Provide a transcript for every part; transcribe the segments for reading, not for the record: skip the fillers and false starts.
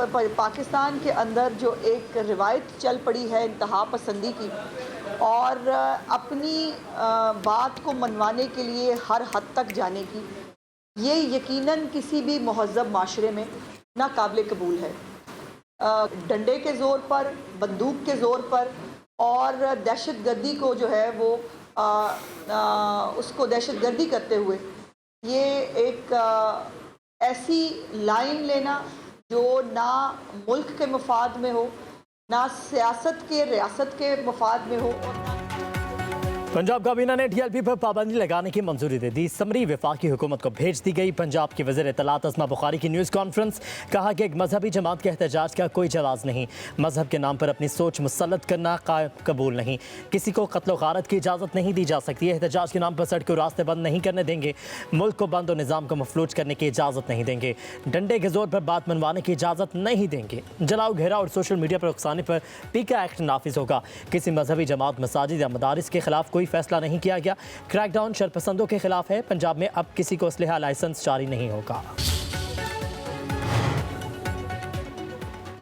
पाकिस्तान के अंदर जो एक रिवायत चल पड़ी है इंतहा पसंदी की, और अपनी बात को मनवाने के लिए हर हद तक जाने की, ये यकीनन किसी भी महज़्ज़ब माशरे में नाकाबिल कबूल है। डंडे के ज़ोर पर, बंदूक के ज़ोर पर, और दहशतगर्दी को जो है वो उसको दहशतगर्दी करते हुए ये एक ऐसी लाइन लेना जो ना मुल्क के मफाद में हो, ना सियासत के रियासत के मफाद में हो, और ना पंजाब काबीना ने TLP पर पाबंदी लगाने की मंजूरी दे दी। समरी वफाकी हुकूमत को भेज दी गई। पंजाब की वज़ीर इत्तलात अस्मा बुखारी की न्यूज़ कॉन्फ्रेंस, कहा कि एक मजहबी जमात के एहतजाज का कोई जवाज़ नहीं। मजहब के नाम पर अपनी सोच मुसल्लत करना कबूल नहीं। किसी को कत्ल गारत की इजाज़त नहीं दी जा सकती। एहतजाज के नाम पर सड़कों रास्ते बंद नहीं करने देंगे। मुल्क को बंद और निज़ाम को मफलूज करने की इजाज़त नहीं देंगे। डंडे के जोर पर बात मनवाने की इजाज़त नहीं देंगे। जलाओ, घेरा और सोशल मीडिया पर उकसाने पर पीका एक्ट नाफिज होगा। किसी मजहबी जमात, मसाजिद या मदारिस के खिलाफ कोई फैसला नहीं किया गया। क्रैकडाउन शरपसंदों के खिलाफ है। पंजाब में अब किसी को असलहा लाइसेंस जारी नहीं होगा।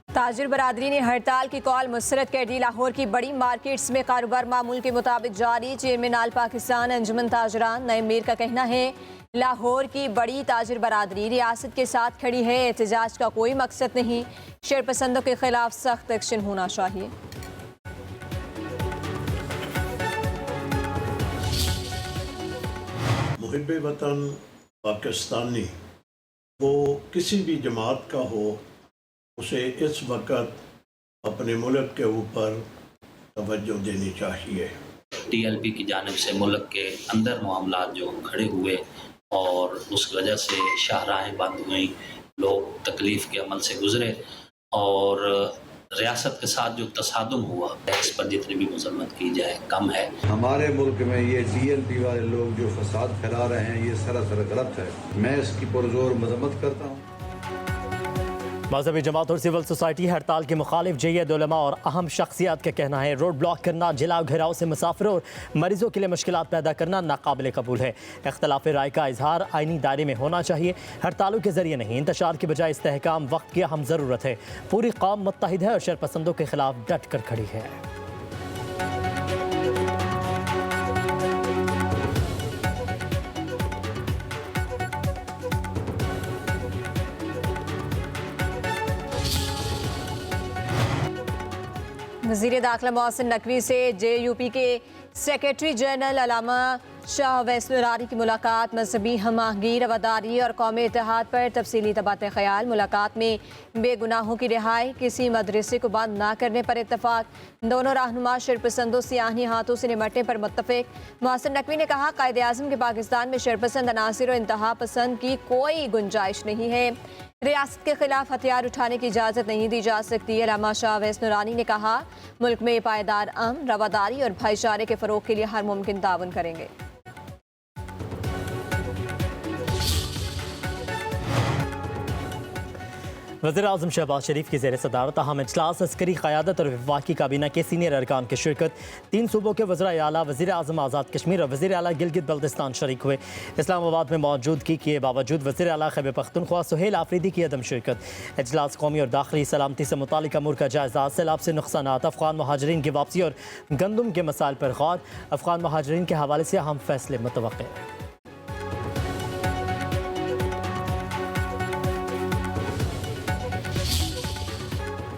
ताजिर बरादरी ने हड़ताल की कॉल मुस्तरद कर दी। लाहौर की बड़ी मार्केट्स में कारोबार मामूल के मुताबिक जारी। चेयरमैन आल पाकिस्तान अंजुमन ताजरान नईम मीर का कहना है, लाहौर की बड़ी ताजिर बरादरी रियासत के साथ खड़ी है। एहतजाज का कोई मकसद नहीं। शरपसंदों के खिलाफ सख्त एक्शन होना चाहिए। मुहिब वतन पाकिस्तानी वो किसी भी जमात का हो, उसे इस वक्त अपने मुल्क के ऊपर तवज्जो देनी चाहिए। TLP की जानिब से मुल्क के अंदर मामला जो खड़े हुए और उस वजह से शाहराहें बंद हुई, लोग तकलीफ़ के अमल से गुज़रे और रियासत के साथ जो तसादुम हुआ, इस पर जितनी भी मजम्मत की जाए कम है। हमारे मुल्क में ये TLP वाले लोग जो फसाद फैला रहे हैं, ये सरासर गलत है। मैं इसकी पुरजोर मजम्मत करता हूँ। मजहबी जमात और सिविल सोसाइटी हड़ताल के मुखालिफ जय्यद उलमा और अहम शख्सियात का कहना है, रोड ब्लॉक करना, जलाओ घेराव से मुसाफिरों और मरीजों के लिए मुश्किलात पैदा करना नाकाबिल कबूल है। इख्तलाफ राय का इजहार आईनी दायरे में होना चाहिए, हड़तालों के जरिए नहीं। इंतशार के बजाय इस्तेहकाम वक्त की अहम ज़रूरत है। पूरी कौम मुत्तहिद है और शरपसंदों के खिलाफ डट कर खड़ी है। वज़ीर दाखिला मोहसिन नकवी से JUP के सेक्रेटरी जनरल अल्लामा शाह अवैस नूरानी की मुलाकात। मजहबी हम आहंगी, रवादारी और कौमी इत्तेहाद पर तफसीली तबादला ख्याल। मुलाकात में बेगुनाहों की रिहाई, किसी मदरसे को बंद ना करने पर इत्तफाक। दोनों रहनुमा शरपसंदों से आहिनी हाथों से निमटने पर मुत्तफिक। मोहसिन नकवी ने कहा, कायदे आज़म के पाकिस्तान में शरपसंद अनासिर और इंतहा पसंद की कोई गुंजाइश नहीं है। रियासत के खिलाफ हथियार उठाने की इजाज़त नहीं दी जा सकती। अल्लामा शाह अवैस नूरानी ने कहा, मुल्क में पायदार अमन, रवादारी और भाईचारे के फ़रोग़ के लिए हर मुमकिन ताउन करेंगे। वज़ीर-ए-आज़म शहबाज शरीफ की ज़ेर सदारत अहम इजलास, अस्करी क़यादत और वफाकी काबीना के सीनियर अरकान की शिरकत। 3 सूबों के वज़राए आला, वज़ीर-ए-आज़म आज़ाद कश्मीर और वज़ीर आला गिलगित बल्तिस्तान शरीक हुए। इस्लामाबाद में मौजूदगी के बावजूद वज़ीर आला खैबर पख्तूनख्वा सुहेल आफरीदी की अदम शिरकत। इजलास कौमी और दाखिली सलामती से मुतालिक अमूर का जायज़ा, सैलाब से नुकसानात, अफ़गान महाजरीन की वापसी और गंदम के मसाइल पर गौर। अफ़गान महाजरीन के हवाले से अहम फैसले मुतवक्किल।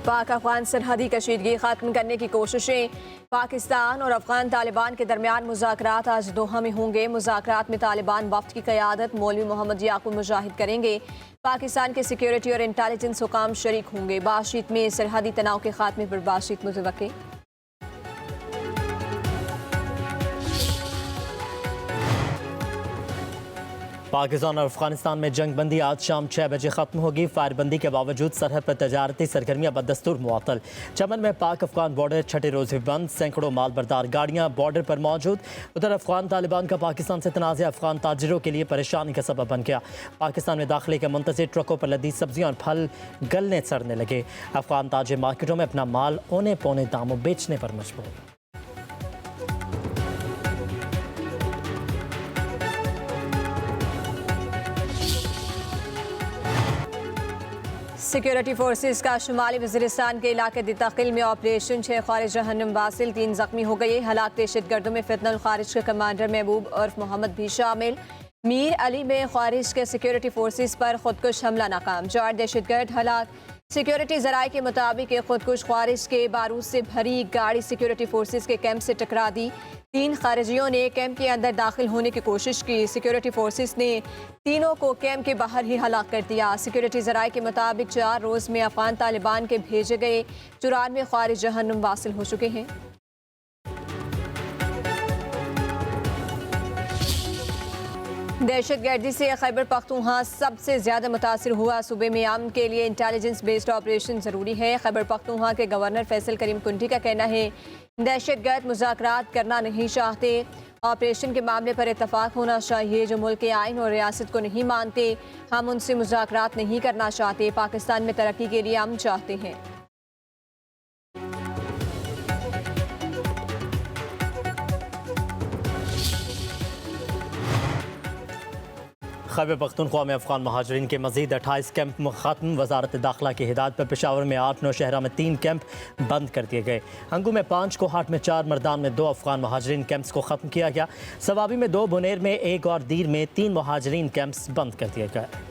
पाक अफगान सरहदी कशीदगी खत्म करने की कोशिशें। पाकिस्तान और अफगान तालिबान के दरमियान मुज़ाकरात आज दोहा में होंगे। मुज़ाकरात में तालिबान वफ़द की क़यादत मौलवी मोहम्मद याकूब मुजाहिद करेंगे। पाकिस्तान के सिक्योरिटी और इंटेलिजेंस हुकाम शरीक होंगे। बातचीत में सरहदी तनाव के खात्मे पर बातचीत मुतवक्किल। पाकिस्तान और अफगानिस्तान में जंग बंदी आज शाम 6 बजे ख़त्म होगी। फायरबंदी के बावजूद सरहद पर तजारती सरगर्मियाँ बदस्तूर मुअत्तल। चमन में पाक अफगान बॉर्डर छठे रोज़ भी बंद, सैकड़ों मालबरदार गाड़ियाँ बॉर्डर पर मौजूद। उधर अफगान तालिबान का पाकिस्तान से तनाज़ अफगान ताजिरों के लिए परेशानी का सबब बन गया। पाकिस्तान में दाखिले के मुंतज़िर ट्रकों पर लदी सब्जियाँ और फल गलने सड़ने लगे। अफगान ताजिर मार्केटों में अपना माल औने पौने दामों बेचने पर मजबूर। सिक्योरिटी फोर्सेस का शुमाली वज़ीरिस्तान के इलाके दिताकिल में ऑपरेशन 6 खारिज जहन्नुम वासिल 3 जख्मी हो गए। हलाक दहशतगर्दों में फितनुल खारिज के कमांडर महबूब उर्फ मोहम्मद भी शामिल। मीर अली में खारिज के सिक्योरिटी फोर्सेस पर खुदकुश हमला नाकाम, 4 दहशतगर्द हलाक। सिक्योरिटी जराये के मुताबिक खुदकुश खारिज के बारूद से भरी गाड़ी सिक्योरिटी फोर्सेस के कैंप से टकरा दी। 3 खारिजियों ने कैंप के अंदर दाखिल होने की कोशिश की। सिक्योरिटी फोर्सेस ने तीनों को कैंप के बाहर ही हलाक कर दिया। सिक्योरिटी जराये के मुताबिक 4 रोज़ में अफगान तालिबान के भेजे गए 94 खारिज जहन्नुम वासिल हो चुके हैं। दहशतगर्दी से खैबर पख्तूनख्वा सबसे ज़्यादा मुतासर हुआ। सूबे में अमन के लिए इंटेलिजेंस बेस्ड ऑपरेशन ज़रूरी है। खैबर पख्तूनख्वा के गवर्नर फैसल करीम कुंटी का कहना है, दहशतगर्द मुज़ाकरात करना नहीं चाहते, ऑपरेशन के मामले पर इत्तफाक होना चाहिए। जो मुल्क के आइन और रियासत को नहीं मानते, हम उनसे मुज़ाकरात नहीं करना चाहते। पाकिस्तान में तरक्की के लिए अमन चाहते हैं। खैबर पख्तूनख्वा में अफगान महाजरीन के मजीद 28 कैंप ख़त्म। वजारत दाखिला की हिदायत पर पेशावर में 8, नौशहरा में 3 कैंप बंद कर दिए गए। अंगू में 5, कोहाट में 4, मर्दान में 2 अफगान महाजरीन कैंप्स को ख़त्म किया गया। सवाबी में 2, बुनेर में 1 और दीर में 3 महाजरीन कैंप्स बंद कर दिए गए।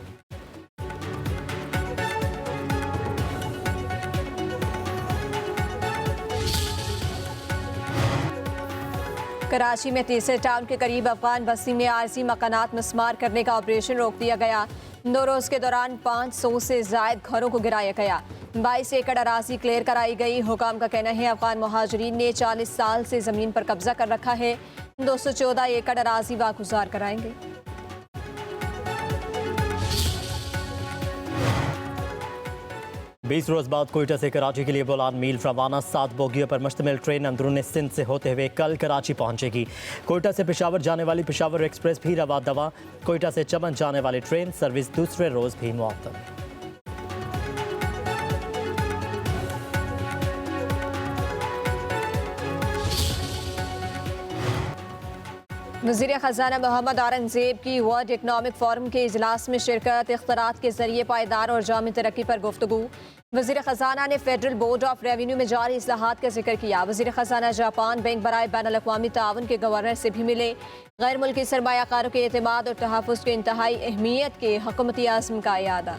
कराची में तीसरे टाउन के करीब अफगान बस्ती में आरजी मकानात मस्मार करने का ऑपरेशन रोक दिया गया। 2 रोज़ के दौरान 500 से ज़ायद घरों को गिराया गया। 22 एकड़ अराजी क्लियर कराई गई। हुकाम का कहना है, अफगान महाजरीन ने 40 साल से ज़मीन पर कब्जा कर रखा है। 214 एकड़ अराजी वागुजार कराएंगे। बीस रोज़ बाद कोयटा से कराची के लिए बोलान मील रवाना। 7 बोगियों पर मुश्तमिल ट्रेन अंदरूनी सिंध से होते हुए कल कराची पहुंचेगी। कोयटा से पेशावर जाने वाली पेशावर एक्सप्रेस भी रवा दवा। कोयटा से चमन जाने वाली ट्रेन सर्विस दूसरे रोज़ भी मुअत्तल। वज़ीर ख़ज़ाना मोहम्मद औरंगज़ेब की वर्ल्ड इकनॉमिक फोरम के इजलास में शिरकत। इख्तिरात के ज़रिए पायदार और जामी तरक्की पर गुफ्तगू। वज़ीर ख़ज़ाना ने फेडरल बोर्ड ऑफ रेवेन्यू में जारी इस्लाहात का जिक्र किया। वज़ीर ख़ज़ाना जापान बैंक बराए बैनुल-अक़वामी ताउन के गवर्नर से भी मिले। गैर मुल्की सरमायाकारों के एतमाद और तहफ़्फ़ुज़ के इंतहाई अहमियत के हुकूमती आज़म का यादा।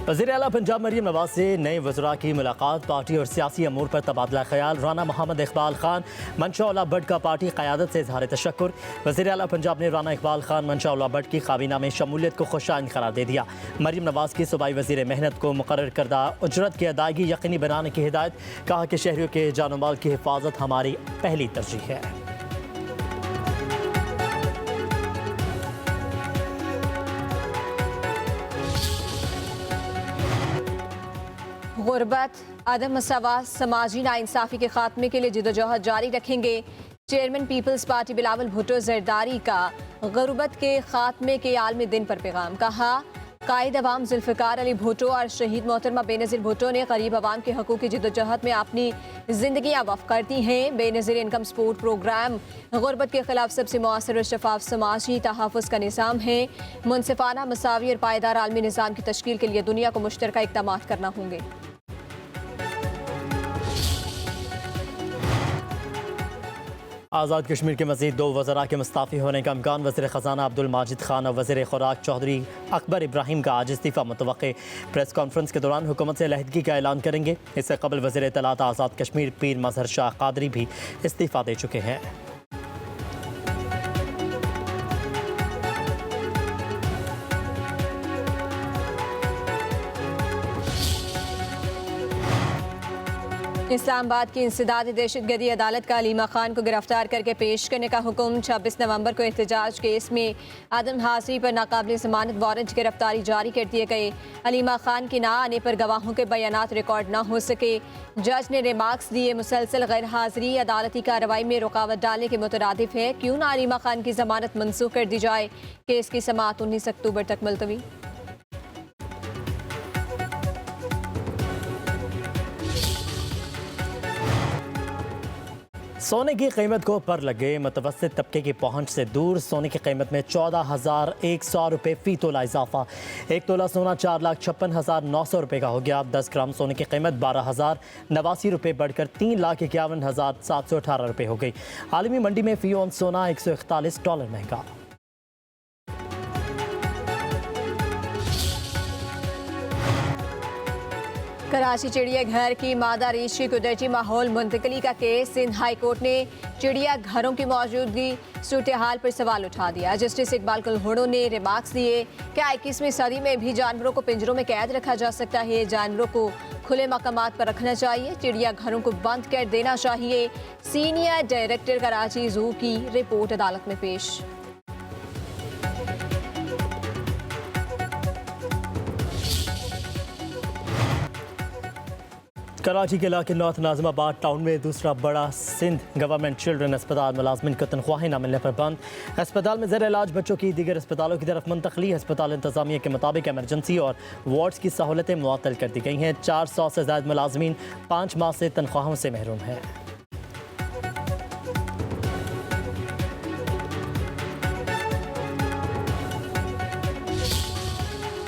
वज़ीर आला पंजाब मरीम नवाज से नए वज़रा की मुलाकात। पार्टी और सियासी अमूर पर तबादला ख्याल। राना मोहम्मद इकबाल खान मंशा-उल-हक भट्ट का पार्टी क़यादत से इज़हार तशक्कुर। वज़ीर आला पंजाब ने राना इकबाल खान मंशा-उल-हक भट्ट की काबीना में शमूलियत को खुशाइन करार दे दिया। मरीम नवाज की सूबाई वज़ीर मेहनत को मुकर्रर करदा उजरत की अदायगी यकीनी बनाने की हिदायत। कहा कि शहरियों के जान माल की हिफाजत हमारी पहली तरजीह है। गुर्बत, अदम मसावात, समाजी नाइंसाफ़ी के खात्मे के लिए जदोजहद जारी रखेंगे। चेयरमैन पीपल्स पार्टी बिलावल भुट्टो जरदारी का गुर्बत के खात्मे के आलमी दिन पर पैगाम। कहा, कायद अवाम जुल्फ़िकार अली भुट्टो और शहीद मोहतरमा बेनज़ीर भुट्टो ने गरीब अवाम के हकूक़ की जदोजहद में अपनी ज़िंदगियाँ वफ़ कर दी हैं। बेनज़ीर इनकम सपोर्ट प्रोग्राम गुर्बत के ख़िलाफ़ सबसे मौसर और शफाफ समाजी तहफ़्फ़ुज़ का निज़ाम है। मुनसिफ़ाना, मसावी और पायदार आलमी निज़ाम की तश्कील के लिए दुनिया को मुश्तरका इक़दामात करना होंगे। आज़ाद कश्मीर के मज़ीद 2 वज़रा के मुस्ताफ़ी होने का इम्कान। वज़ीर ख़ज़ाना अब्दुल माजिद खान और वज़ीर खुराक चौधरी अकबर इब्राहिम का आज इस्तीफ़ा मुतवक्के। प्रेस कॉन्फ्रेंस के दौरान हुकूमत से अलहदगी का ऐलान करेंगे। इससे कबल वज़ीर इत्तलात आज़ाद कश्मीर पीर मज़हर शाह कादरी भी इस्तीफ़ा दे चुके हैं। इस्लामाबाद की इंसदादी दहशतगर्दी अदालत का अलीमा खान को गिरफ्तार करके पेश करने का हुक्म। 26 नवंबर को एहतजाज केस में आदम हाजिरी पर नाकाबिल ज़मानत वारंट गिरफ्तारी जारी कर दिए गए। अलीमा खान के ना आने पर गवाहों के बयानात रिकॉर्ड ना हो सके। जज ने रिमार्क्स दिए, मुसलसल गैर हाजिरी अदालती कार्रवाई में रुकावट डालने के मुतरादिफ है। क्यों ना अलीमा खान की ज़मानत मनसूख कर दी जाए। केस की समाअत 19 अक्टूबर तक मुलतवी। सोने की कीमत को पर लग गए। मतवसत तबके की पहुंच से दूर सोने की कीमत में 14,100 रुपये फ़ी तोला इजाफा। 1 तोला सोना 4,56,900 रुपये का हो गया। 10 ग्राम सोने की कीमत 12,089 रुपये बढ़कर 3,51,718 रुपये हो गई। आलमी मंडी में फ़ी औंस सोना $141 महंगा। कराची चिड़ियाघर की मादा रीछ की कुदरती माहौल मुंतकली का केस सिंध हाई कोर्ट ने चिड़ियाघरों की मौजूदगी सूरत हाल पर सवाल उठा दिया। जस्टिस इकबाल कुल्हड़ो ने रिमार्क्स दिए कि 21वीं सदी में भी जानवरों को पिंजरों में कैद रखा जा सकता है। जानवरों को खुले मकामात पर रखना चाहिए, चिड़ियाघरों को बंद कर देना चाहिए। सीनियर डायरेक्टर कराची जू की रिपोर्ट अदालत में पेश। कराची के इलाके नॉर्थ नाज़िमाबाद टाउन में दूसरा बड़ा सिंध गवर्नमेंट चिल्ड्रन अस्पताल मुलाजमिन को तनख्वाहें न मिलने पर बंद। अस्पताल में ज़ेर इलाज बच्चों की दीगर अस्पतालों की तरफ मुंतकली। अस्पताल इंतजामिया के मुताबिक एमरजेंसी और वार्ड्स की सहूलतें मुअत्तल कर दी गई हैं। 400 से ज़ायद मुलाजमीन 5 माह से तनख्वाहों से महरूम हैं।